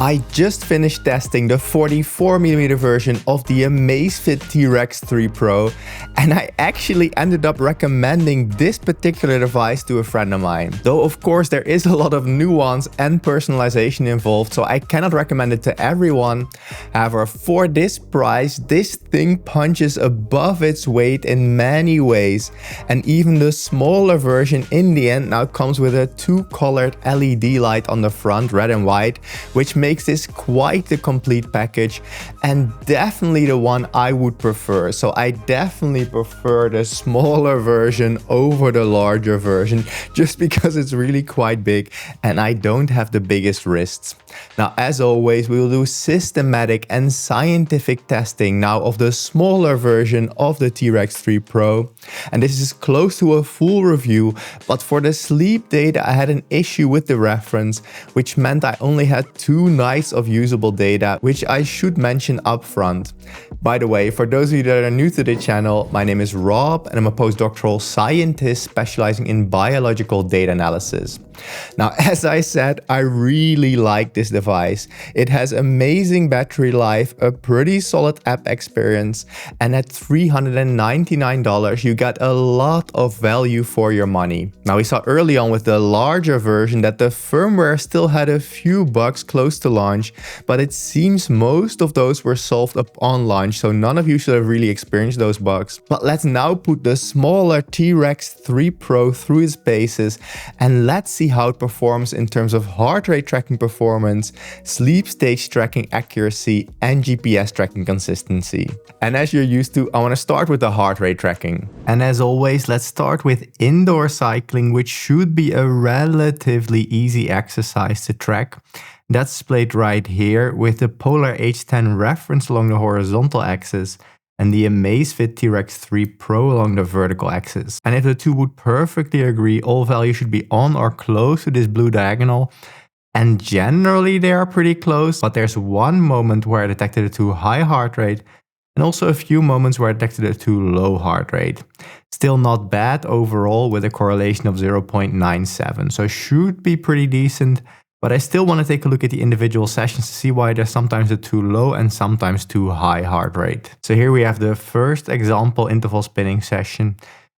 I just finished testing the 44mm version of the Amazfit T-Rex 3 Pro, and I actually ended up recommending this particular device to a friend of mine. Though of course there is a lot of nuance and personalization involved, so I cannot recommend it to everyone. However, for this price, this thing punches above its weight in many ways, and even the smaller version in the end now comes with a two-colored LED light on the front, red and white, which makes this quite the complete package, and definitely the one I would prefer. So I definitely prefer the smaller version over the larger version, just because it's really quite big and I don't have the biggest wrists. Now, as always, we will do systematic and scientific testing now of the smaller version of the T-Rex 3 Pro, and this is close to a full review, but for the sleep data I had an issue with the reference, which meant I only had 2 nights of usable data, which I should mention up front. By the way, for those of you that are new to the channel, my name is Rob and I'm a postdoctoral scientist specializing in biological data analysis. Now, as I said, I really like this device. It has amazing battery life, a pretty solid app experience, and at $399 you get a lot of value for your money. Now, we saw early on with the larger version that the firmware still had a few bugs close to launch, but it seems most of those were solved upon launch, so none of you should have really experienced those bugs. But let's now put the smaller T-Rex 3 Pro through its paces and let's see how it performs in terms of heart rate tracking performance, sleep stage tracking accuracy, and GPS tracking consistency. And as you're used to, I want to start with the heart rate tracking. And as always, let's start with indoor cycling, which should be a relatively easy exercise to track. That's displayed right here with the Polar H10 reference along the horizontal axis and the Amazfit T-Rex 3 Pro along the vertical axis. And if the two would perfectly agree, all values should be on or close to this blue diagonal. And generally they are pretty close, but there's one moment where I detected a too high heart rate and also a few moments where I detected a too low heart rate. Still not bad overall with a correlation of 0.97, so should be pretty decent. But I still want to take a look at the individual sessions to see why there's sometimes a too low and sometimes too high heart rate. So here we have the first example interval spinning session.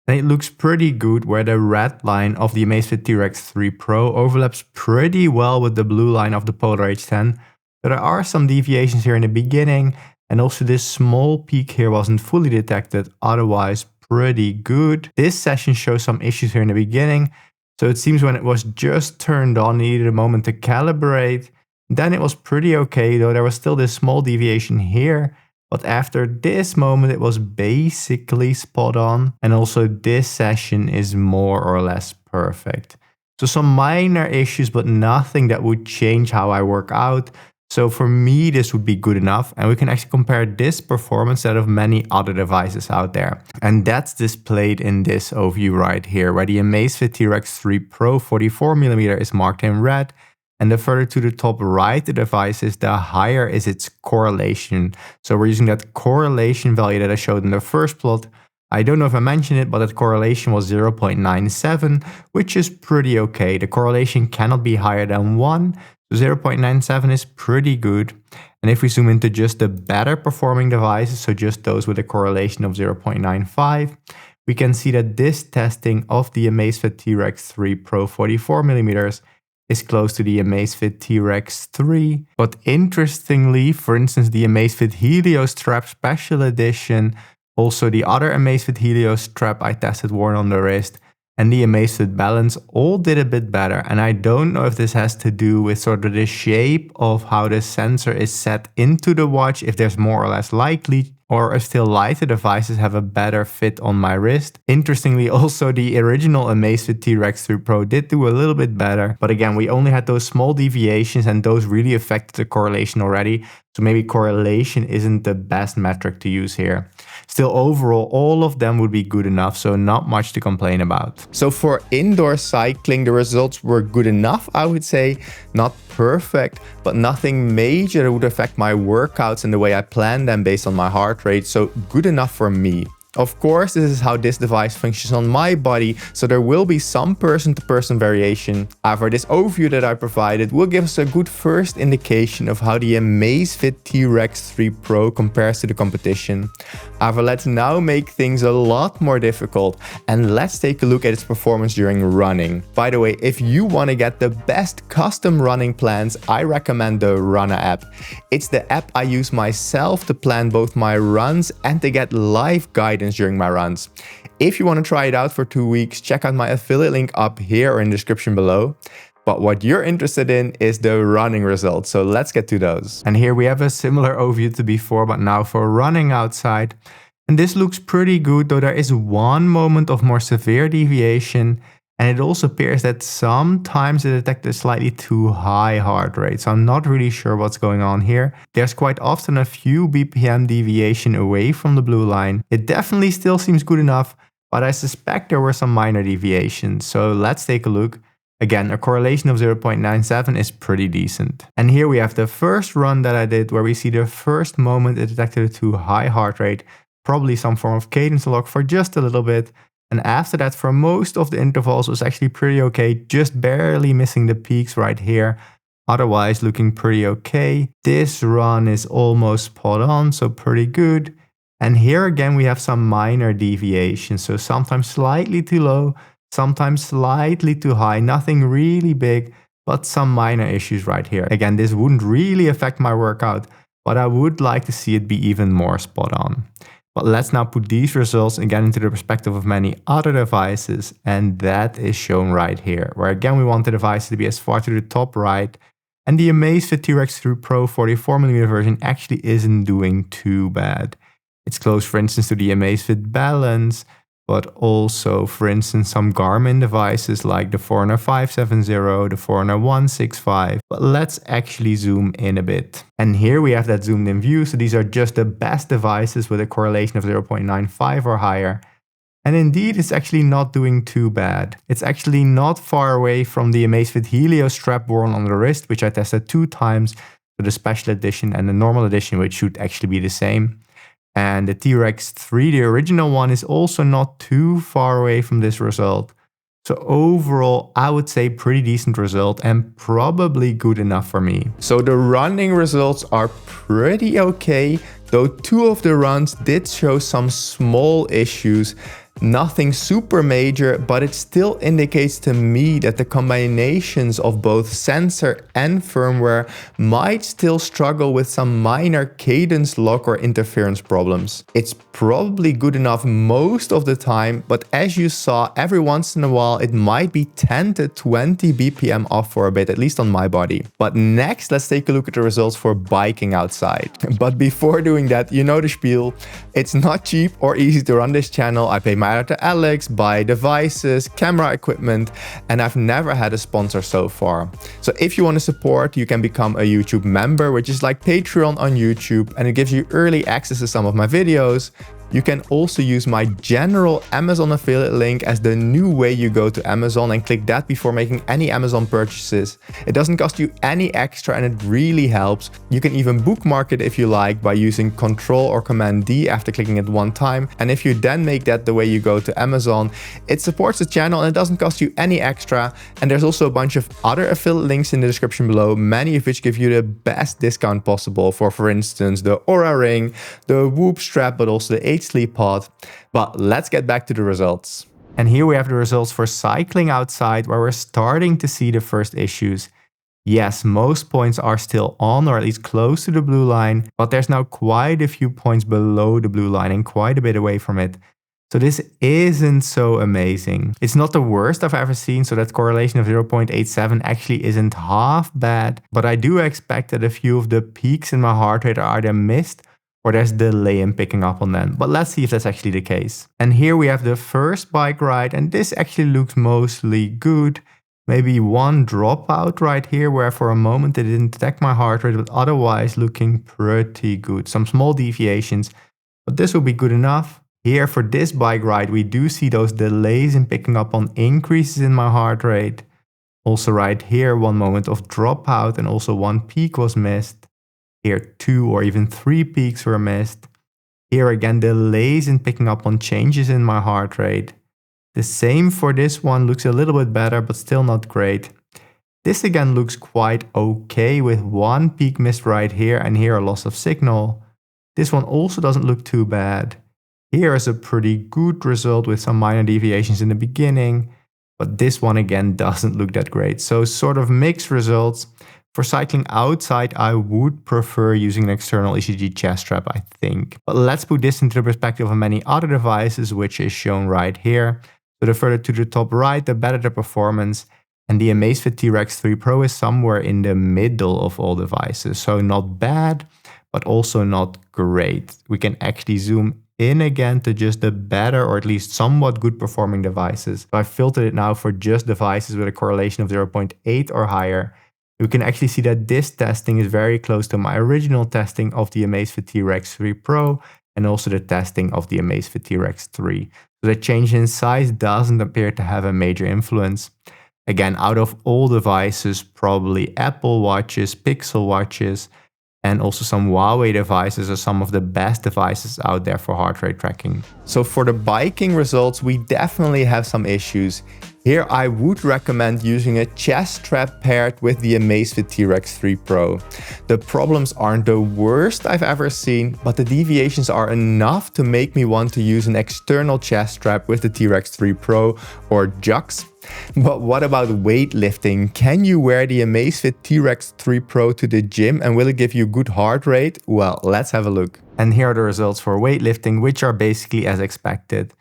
And it looks pretty good where the red line of the Amazfit T-Rex 3 Pro overlaps pretty well with the blue line of the Polar H10. But there are some deviations here in the beginning, and also this small peak here wasn't fully detected, otherwise pretty good. This session shows some issues here in the beginning. So it seems when it was just turned on, it needed a moment to calibrate. Then it was pretty okay, though there was still this small deviation here. But after this moment, it was basically spot on. And also this session is more or less perfect. So some minor issues, but nothing that would change how I work out. So for me, this would be good enough, and we can actually compare this performance to that of many other devices out there. And that's displayed in this overview right here, where the Amazfit T-Rex 3 Pro 44mm is marked in red, and the further to the top right the device is, the higher is its correlation. So we're using that correlation value that I showed in the first plot. I don't know if I mentioned it, but that correlation was 0.97, which is pretty okay. The correlation cannot be higher than 1. 0.97 is pretty good. And if we zoom into just the better performing devices, so just those with a correlation of 0.95, we can see that this testing of the Amazfit T-Rex 3 Pro 44mm is close to the Amazfit T-Rex 3. But interestingly, for instance, the Amazfit Helio Strap Special Edition, also the other Amazfit Helio strap I tested worn on the wrist, and the Amazfit Balance all did a bit better. And I don't know if this has to do with sort of the shape of how the sensor is set into the watch, if there's more or less likely, or if still lighter devices have a better fit on my wrist. Interestingly, also the original Amazfit T-Rex 3 Pro did do a little bit better. But again, we only had those small deviations and those really affected the correlation already. So maybe correlation isn't the best metric to use here. Still, overall, all of them would be good enough, so not much to complain about. So for indoor cycling, the results were good enough, I would say. Not perfect, but nothing major that would affect my workouts and the way I plan them based on my heart rate, so good enough for me. Of course, this is how this device functions on my body, so there will be some person-to-person variation. However, this overview that I provided will give us a good first indication of how the Amazfit T-Rex 3 Pro compares to the competition. However, let's now make things a lot more difficult and let's take a look at its performance during running. By the way, if you want to get the best custom running plans, I recommend the Runner app. It's the app I use myself to plan both my runs and to get live guidance during my runs. If you want to try it out for 2 weeks, check out my affiliate link up here or in the description below. But what you're interested in is the running results, so let's get to those. And here we have a similar overview to before, but now for running outside. And this looks pretty good, though there is one moment of more severe deviation. And it also appears that sometimes it detected a slightly too high heart rate, so I'm not really sure what's going on here. There's quite often a few BPM deviation away from the blue line. It definitely still seems good enough, but I suspect there were some minor deviations. So let's take a look. Again, a correlation of 0.97 is pretty decent. And here we have the first run that I did where we see the first moment it detected a too high heart rate, probably some form of cadence lock for just a little bit. And after that, for most of the intervals, was actually pretty okay, just barely missing the peaks right here. Otherwise, looking pretty okay. This run is almost spot on, so pretty good. And here again, we have some minor deviations. So sometimes slightly too low, sometimes slightly too high. Nothing really big, but some minor issues right here. Again, this wouldn't really affect my workout, but I would like to see it be even more spot on. But let's now put these results again into the perspective of many other devices, and that is shown right here, where again we want the device to be as far to the top right, and the Amazfit T-Rex 3 Pro 44mm version actually isn't doing too bad. It's close, for instance, to the Amazfit Balance, but also, for instance, some Garmin devices like the Forerunner 570, the Forerunner 165. But let's actually zoom in a bit. And here we have that zoomed in view, so these are just the best devices with a correlation of 0.95 or higher. And indeed, it's actually not doing too bad. It's actually not far away from the Amazfit Helio strap worn on the wrist, which I tested 2 times, so the special edition and the normal edition, which should actually be the same. And the T-Rex 3, the original one, is also not too far away from this result. So overall, I would say pretty decent result and probably good enough for me. So the running results are pretty okay, though 2 of the runs did show some small issues. Nothing super major, but it still indicates to me that the combinations of both sensor and firmware might still struggle with some minor cadence lock or interference problems. It's probably good enough most of the time, but as you saw, every once in a while it might be 10 to 20 BPM off for a bit, at least on my body. But next, let's take a look at the results for biking outside. But before doing that, you know the spiel. It's not cheap or easy to run this channel. I pay my to Alex, buy devices, camera equipment, and I've never had a sponsor so far. So if you want to support, you can become a YouTube member, which is like Patreon on YouTube, and it gives you early access to some of my videos. You can also use my general Amazon affiliate link as the new way you go to Amazon, and click that before making any Amazon purchases. It doesn't cost you any extra and it really helps. You can even bookmark it if you like by using Ctrl or Command D after clicking it 1 time. And if you then make that the way you go to Amazon, it supports the channel and it doesn't cost you any extra. And there's also a bunch of other affiliate links in the description below, many of which give you the best discount possible for instance, the Aura Ring, the Whoop strap, but also the Sleep Pod. But let's get back to the results. And here we have the results for cycling outside, where we're starting to see the first issues. Yes, most points are still on or at least close to the blue line, but there's now quite a few points below the blue line and quite a bit away from it. So this isn't so amazing. It's not the worst I've ever seen, so that correlation of 0.87 actually isn't half bad, but I do expect that a few of the peaks in my heart rate are either missed or there's delay in picking up on them. But let's see if that's actually the case. And here we have the first bike ride, and this actually looks mostly good. Maybe one dropout right here, where for a moment it didn't detect my heart rate, but otherwise looking pretty good. Some small deviations, but this will be good enough. Here for this bike ride, we do see those delays in picking up on increases in my heart rate. Also right here, one moment of dropout and also one peak was missed. Here 2 or even 3 peaks were missed. Here again, delays in picking up on changes in my heart rate. The same for this one, looks a little bit better, but still not great. This again looks quite okay with one peak missed right here and here a loss of signal. This one also doesn't look too bad. Here is a pretty good result with some minor deviations in the beginning, but this one again doesn't look that great. So sort of mixed results. For cycling outside, I would prefer using an external ECG chest strap, I think. But let's put this into the perspective of many other devices, which is shown right here. So the further to the top right, the better the performance. And the Amazfit T-Rex 3 Pro is somewhere in the middle of all devices. So not bad, but also not great. We can actually zoom in again to just the better or at least somewhat good performing devices. So I filtered it now for just devices with a correlation of 0.8 or higher. You can actually see that this testing is very close to my original testing of the Amazfit T-Rex 3 Pro and also the testing of the Amazfit T-Rex 3. So the change in size doesn't appear to have a major influence. Again, out of all devices, probably Apple Watches, Pixel Watches, and also some Huawei devices are some of the best devices out there for heart rate tracking. So for the biking results, we definitely have some issues. Here I would recommend using a chest strap paired with the Amazfit T-Rex 3 Pro. The problems aren't the worst I've ever seen, but the deviations are enough to make me want to use an external chest strap with the T-Rex 3 Pro or JUX. But what about weightlifting? Can you wear the Amazfit T-Rex 3 Pro to the gym and will it give you good heart rate? Well, let's have a look. And here are the results for weightlifting, which are basically as expected.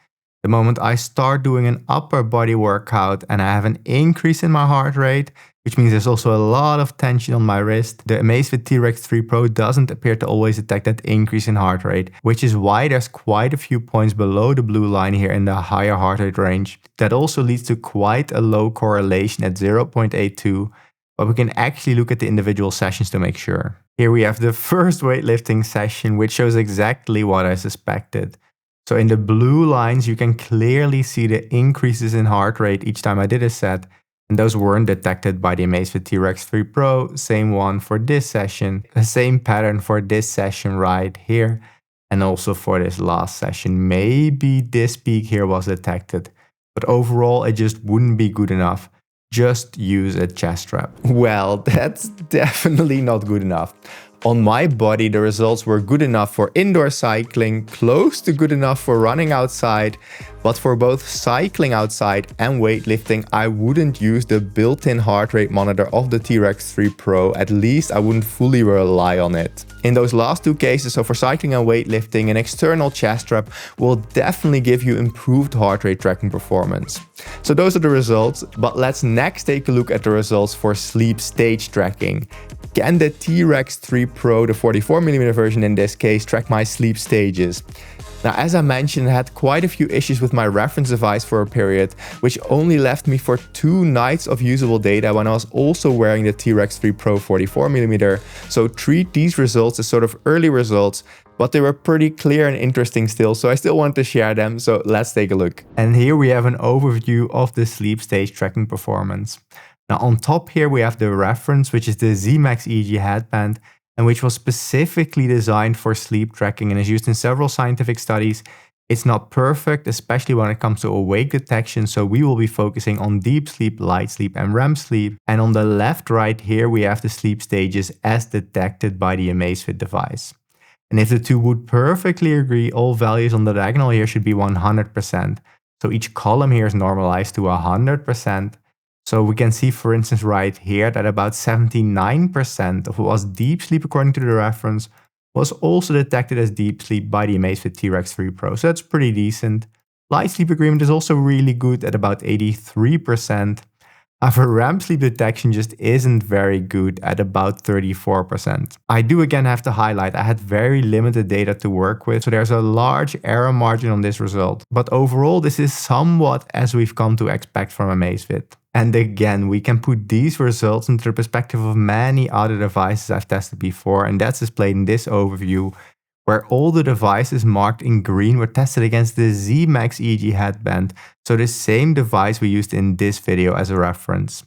The moment I start doing an upper body workout and I have an increase in my heart rate, which means there's also a lot of tension on my wrist, the Amazfit T-Rex 3 Pro doesn't appear to always detect that increase in heart rate, which is why there's quite a few points below the blue line here in the higher heart rate range. That also leads to quite a low correlation at 0.82, but we can actually look at the individual sessions to make sure. Here we have the first weightlifting session, which shows exactly what I suspected. So in the blue lines, you can clearly see the increases in heart rate each time I did a set. And those weren't detected by the Amazfit T-Rex 3 Pro. Same one for this session. The same pattern for this session right here. And also for this last session. Maybe this peak here was detected. But overall, it just wouldn't be good enough. Just use a chest strap. Well, that's definitely not good enough. On my body, the results were good enough for indoor cycling, close to good enough for running outside, but for both cycling outside and weightlifting, I wouldn't use the built-in heart rate monitor of the T-Rex 3 Pro, at least I wouldn't fully rely on it. In those last two cases, so for cycling and weightlifting, an external chest strap will definitely give you improved heart rate tracking performance. So those are the results, but let's next take a look at the results for sleep stage tracking. Can the T-Rex 3 Pro, the 44mm version in this case, track my sleep stages? Now, as I mentioned, I had quite a few issues with my reference device for a period, which only left me for 2 nights of usable data when I was also wearing the T-Rex 3 Pro 44mm. So treat these results as sort of early results, but they were pretty clear and interesting still, so I still want to share them, so let's take a look. And here we have an overview of the sleep stage tracking performance. Now on top here we have the reference, which is the Z-Max EEG headband, and which was specifically designed for sleep tracking and is used in several scientific studies. It's not perfect, especially when it comes to awake detection, so we will be focusing on deep sleep, light sleep and REM sleep. And on the left right here we have the sleep stages as detected by the Amazfit device. And if the two would perfectly agree, all values on the diagonal here should be 100%. So each column here is normalized to 100%. So we can see, for instance, right here that about 79% of what was deep sleep according to the reference was also detected as deep sleep by the Amazfit T-Rex 3 Pro. So that's pretty decent. Light sleep agreement is also really good at about 83%. However, REM sleep detection just isn't very good at about 34%. I do again have to highlight, I had very limited data to work with, so there's a large error margin on this result. But overall, this is somewhat as we've come to expect from Amazfit. And again, we can put these results into the perspective of many other devices I've tested before, and that's displayed in this overview, where all the devices marked in green were tested against the Z-Max EEG headband, so the same device we used in this video as a reference.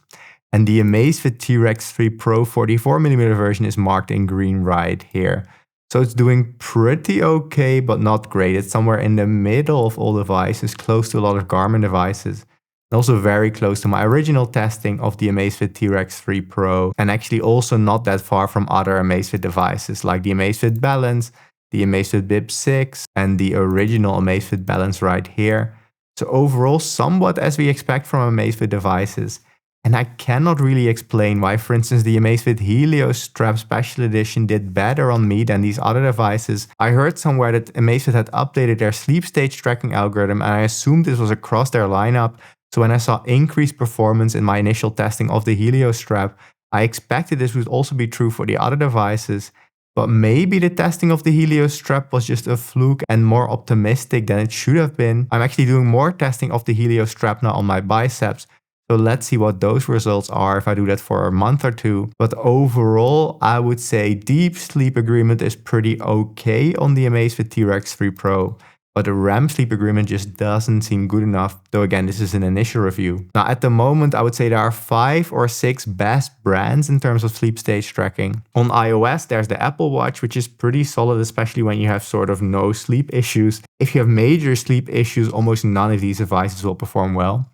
And the Amazfit T-Rex 3 Pro 44mm version is marked in green right here. So it's doing pretty okay, but not great. It's somewhere in the middle of all devices, close to a lot of Garmin devices. And also very close to my original testing of the Amazfit T-Rex 3 Pro, and actually also not that far from other Amazfit devices like the Amazfit Balance, the Amazfit Bip 6, and the original Amazfit Balance right here. So overall, somewhat as we expect from Amazfit devices. And I cannot really explain why, for instance, the Amazfit Helio Strap Special Edition did better on me than these other devices. I heard somewhere that Amazfit had updated their sleep stage tracking algorithm, and I assumed this was across their lineup. So when I saw increased performance in my initial testing of the Helio Strap, I expected this would also be true for the other devices. But maybe the testing of the Helio Strap was just a fluke and more optimistic than it should have been. I'm actually doing more testing of the Helio Strap now on my biceps. So let's see what those results are if I do that for a month or two. But overall, I would say deep sleep agreement is pretty okay on the Amazfit T-Rex 3 Pro. But the REM sleep agreement just doesn't seem good enough. Though again, this is an initial review. Now at the moment, I would say there are 5 or 6 best brands in terms of sleep stage tracking. On iOS, there's the Apple Watch, which is pretty solid, especially when you have sort of no sleep issues. If you have major sleep issues, almost none of these devices will perform well.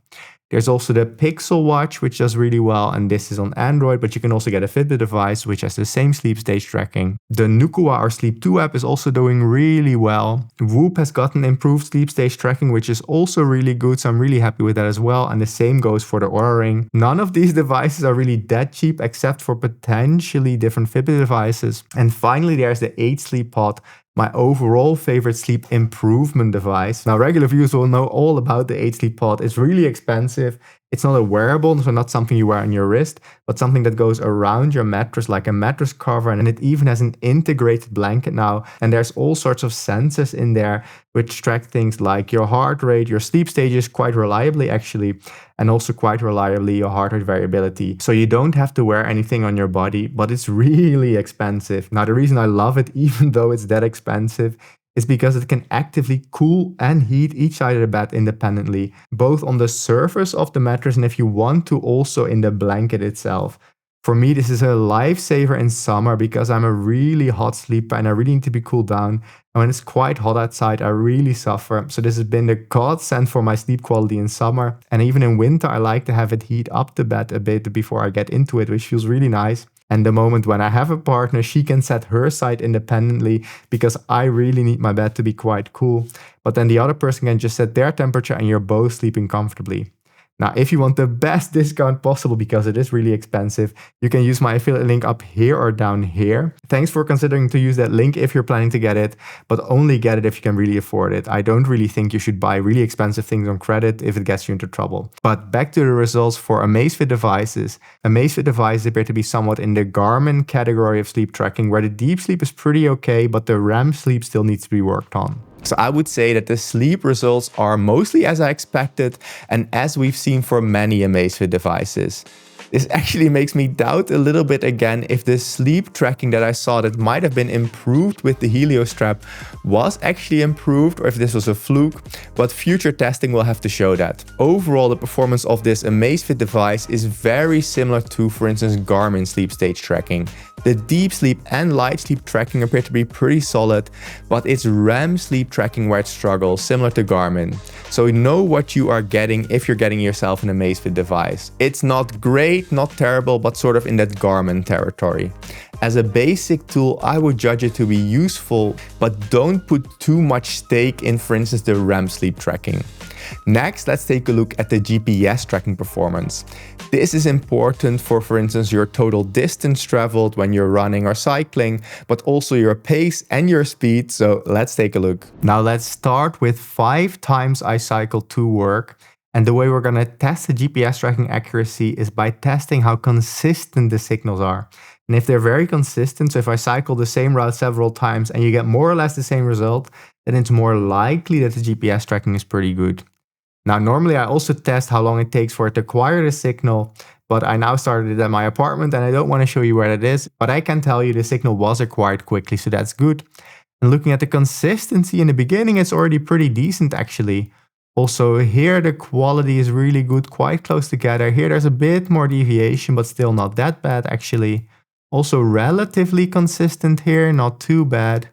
There's also the Pixel Watch, which does really well, and this is on Android, but you can also get a Fitbit device, which has the same sleep stage tracking. The Nukua or Sleep 2 app is also doing really well. Whoop has gotten improved sleep stage tracking, which is also really good, so I'm really happy with that as well, and the same goes for the Oura Ring. None of these devices are really that cheap, except for potentially different Fitbit devices. And finally, there's the 8 Sleep Pod, my overall favorite sleep improvement device. Now, regular viewers will know all about the 8 Sleep Pod. It's really expensive. It's not a wearable, so not something you wear on your wrist, but something that goes around your mattress like a mattress cover, and it even has an integrated blanket now. And there's all sorts of sensors in there which track things like your heart rate, your sleep stages quite reliably actually, and also quite reliably your heart rate variability. So you don't have to wear anything on your body, but it's really expensive. Now the reason I love it, even though it's that expensive, is because it can actively cool and heat each side of the bed independently, both on the surface of the mattress and if you want to also in the blanket itself. For me, this is a lifesaver in summer because I'm a really hot sleeper and I really need to be cooled down. And when it's quite hot outside, I really suffer. So this has been the godsend for my sleep quality in summer. And even in winter, I like to have it heat up the bed a bit before I get into it, which feels really nice. And the moment when I have a partner, she can set her side independently because I really need my bed to be quite cool. But then the other person can just set their temperature and you're both sleeping comfortably. Now, if you want the best discount possible, because it is really expensive, you can use my affiliate link up here or down here. Thanks for considering to use that link if you're planning to get it, but only get it if you can really afford it. I don't really think you should buy really expensive things on credit if it gets you into trouble. But back to the results for Amazfit devices. Amazfit devices appear to be somewhat in the Garmin category of sleep tracking, where the deep sleep is pretty okay, but the REM sleep still needs to be worked on. So I would say that the sleep results are mostly as I expected and as we've seen for many Amazfit devices. This actually makes me doubt a little bit again if the sleep tracking that I saw that might have been improved with the Helio strap was actually improved or if this was a fluke, but future testing will have to show that. Overall, the performance of this Amazfit device is very similar to, for instance, Garmin sleep stage tracking. The deep sleep and light sleep tracking appear to be pretty solid, but it's REM sleep tracking where it struggles, similar to Garmin. So know what you are getting if you're getting yourself an Amazfit device. It's not great, not terrible, but sort of in that Garmin territory. As a basic tool, I would judge it to be useful, but don't put too much stake in, for instance, the REM sleep tracking. Next, let's take a look at the GPS tracking performance. This is important for instance, your total distance traveled when you're running or cycling, but also your pace and your speed. So let's take a look. Now let's start with 5 times I cycle to work. And the way we're going to test the GPS tracking accuracy is by testing how consistent the signals are. And if they're very consistent, so if I cycle the same route several times and you get more or less the same result, then it's more likely that the GPS tracking is pretty good. Now, normally I also test how long it takes for it to acquire the signal, but I now started it at my apartment and I don't want to show you where it is, but I can tell you the signal was acquired quickly, so that's good. And looking at the consistency in the beginning, it's already pretty decent actually. Also here the quality is really good, quite close together. Here there's a bit more deviation, but still not that bad actually. Also relatively consistent here, not too bad.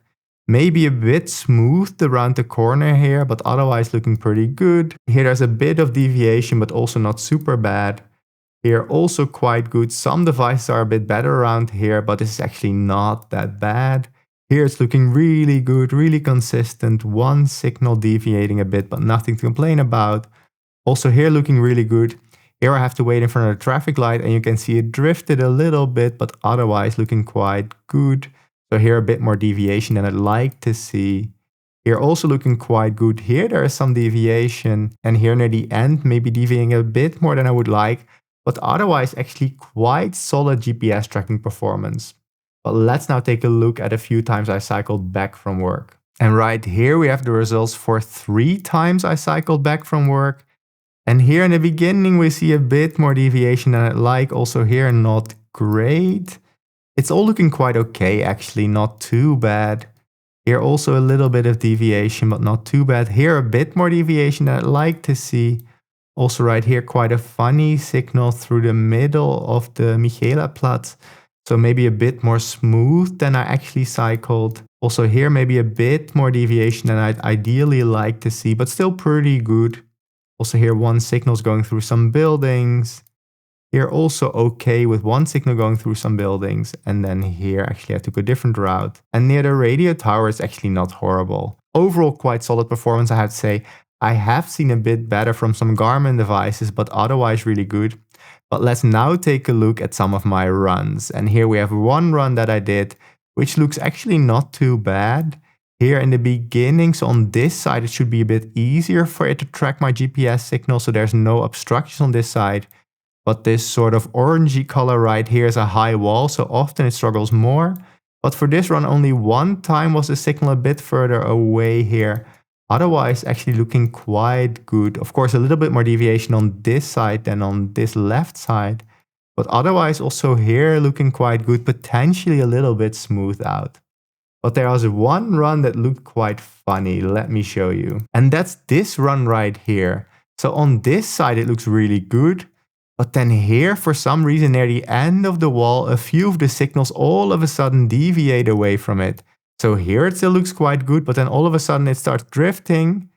Maybe a bit smoothed around the corner here, but otherwise looking pretty good. Here there's a bit of deviation, but also not super bad. Here also quite good. Some devices are a bit better around here, but this is actually not that bad. Here it's looking really good, really consistent. One signal deviating a bit, but nothing to complain about. Also here looking really good. Here I have to wait in front of the traffic light and you can see it drifted a little bit, but otherwise looking quite good. So here a bit more deviation than I'd like to see. Here also looking quite good. Here there is some deviation, and here near the end maybe deviating a bit more than I would like, but otherwise actually quite solid GPS tracking performance. But let's now take a look at a few times I cycled back from work. And right here we have the results for 3 times I cycled back from work. And here in the beginning we see a bit more deviation than I'd like. Also here not great. It's all looking quite okay actually, not too bad. Here also a little bit of deviation, but not too bad. Here a bit more deviation than I'd like to see. Also right here quite a funny signal through the middle of the Michaela-Platz. So maybe a bit more smooth than I actually cycled. Also here maybe a bit more deviation than I'd ideally like to see, but still pretty good. Also here one signal's going through some buildings. Here also okay with one signal going through some buildings. And then here actually I took a different route. And near the radio tower it's actually not horrible. Overall quite solid performance I have to say. I have seen a bit better from some Garmin devices, but otherwise really good. But let's now take a look at some of my runs. And here we have one run that I did, which looks actually not too bad. Here in the beginning, so on this side, it should be a bit easier for it to track my GPS signal, so there's no obstructions on this side. But this sort of orangey color right here is a high wall, so often it struggles more. But for this run, only one time was the signal a bit further away here. Otherwise, actually looking quite good. Of course, a little bit more deviation on this side than on this left side. But otherwise, also here looking quite good, potentially a little bit smoothed out. But there was one run that looked quite funny, let me show you. And that's this run right here. So on this side it looks really good, but then here for some reason near the end of the wall, a few of the signals all of a sudden deviate away from it. So here it still looks quite good, but then all of a sudden it starts drifting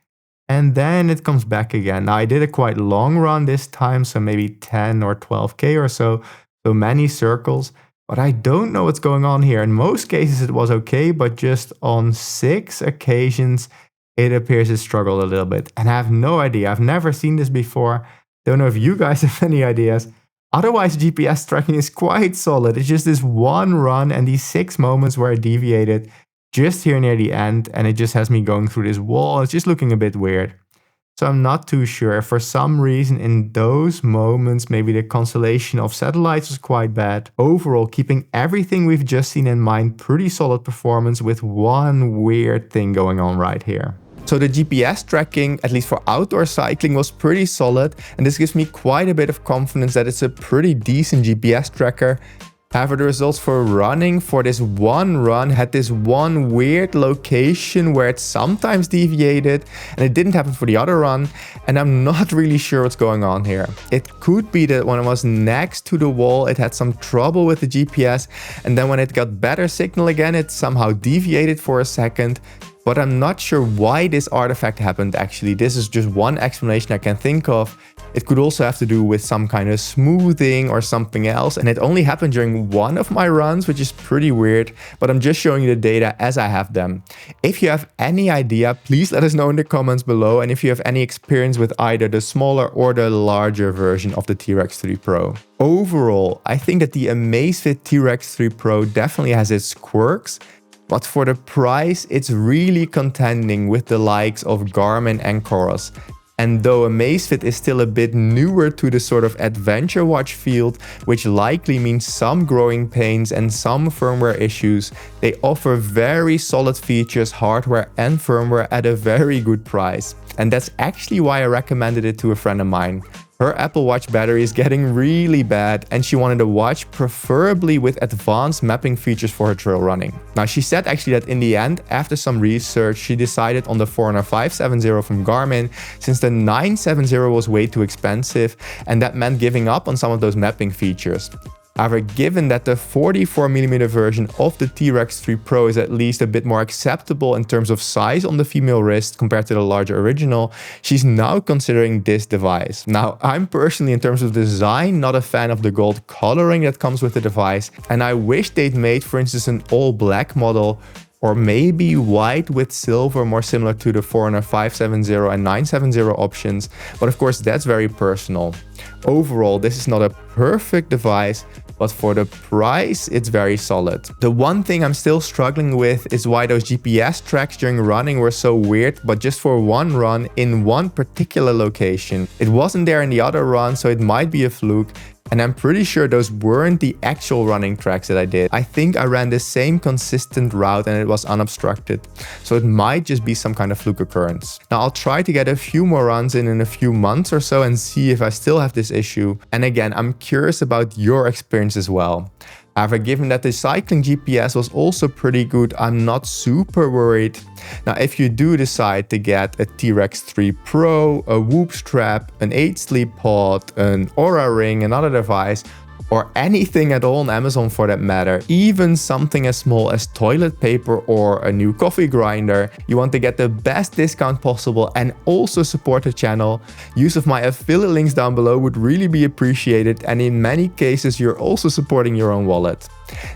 and then it comes back again. Now I did a quite long run this time, so maybe 10 or 12K or so many circles. But I don't know what's going on here. In most cases it was okay, but just on 6 occasions it appears it struggled a little bit. And I have no idea. I've never seen this before. Don't know if you guys have any ideas. Otherwise GPS tracking is quite solid. It's just this one run and these 6 moments where I deviated just here near the end, and it just has me going through this wall. It's just looking a bit weird. So I'm not too sure. For some reason in those moments, maybe the constellation of satellites was quite bad. Overall, keeping everything we've just seen in mind, pretty solid performance with one weird thing going on right here. So the GPS tracking, at least for outdoor cycling, was pretty solid. And this gives me quite a bit of confidence that it's a pretty decent GPS tracker. However, the results for running for this one run had this one weird location where it sometimes deviated, and it didn't happen for the other run, and I'm not really sure what's going on here. It could be that when I was next to the wall it had some trouble with the GPS, and then when it got better signal again it somehow deviated for a second. But I'm not sure why this artifact happened actually. This is just one explanation I can think of. It could also have to do with some kind of smoothing or something else. And it only happened during one of my runs, which is pretty weird. But I'm just showing you the data as I have them. If you have any idea, please let us know in the comments below. And if you have any experience with either the smaller or the larger version of the T-Rex 3 Pro. Overall, I think that the Amazfit T-Rex 3 Pro definitely has its quirks. But for the price, it's really contending with the likes of Garmin and Coros. And though Amazfit is still a bit newer to the sort of adventure watch field, which likely means some growing pains and some firmware issues, they offer very solid features, hardware and firmware at a very good price. And that's actually why I recommended it to a friend of mine. Her Apple Watch battery is getting really bad and she wanted a watch preferably with advanced mapping features for her trail running. Now she said actually that in the end, after some research, she decided on the Forerunner 570 from Garmin since the 970 was way too expensive and that meant giving up on some of those mapping features. However, given that the 44mm version of the T-Rex 3 Pro is at least a bit more acceptable in terms of size on the female wrist compared to the larger original, she's now considering this device. Now, I'm personally, in terms of design, not a fan of the gold coloring that comes with the device, and I wish they'd made, for instance, an all black model, or maybe white with silver, more similar to the Forerunner 570 and 970 options. But of course, that's very personal. Overall, this is not a perfect device, but for the price, it's very solid. The one thing I'm still struggling with is why those GPS tracks during running were so weird, but just for one run in one particular location. It wasn't there in the other run, so it might be a fluke. And I'm pretty sure those weren't the actual running tracks that I did. I think I ran the same consistent route and it was unobstructed. So it might just be some kind of fluke occurrence. Now I'll try to get a few more runs in a few months or so and see if I still have this issue. And again, I'm curious about your experience as well. However, given that the cycling GPS was also pretty good, I'm not super worried. Now, if you do decide to get a T-Rex 3 Pro, a Whoop strap, an 8 sleep pod, an Aura ring, another device, or anything at all on Amazon for that matter, even something as small as toilet paper or a new coffee grinder, you want to get the best discount possible and also support the channel, use of my affiliate links down below would really be appreciated, and in many cases you're also supporting your own wallet.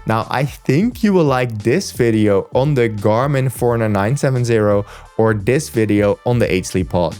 Now, I think you will like this video on the Garmin Forerunner 970 or this video on the 8 sleep pod.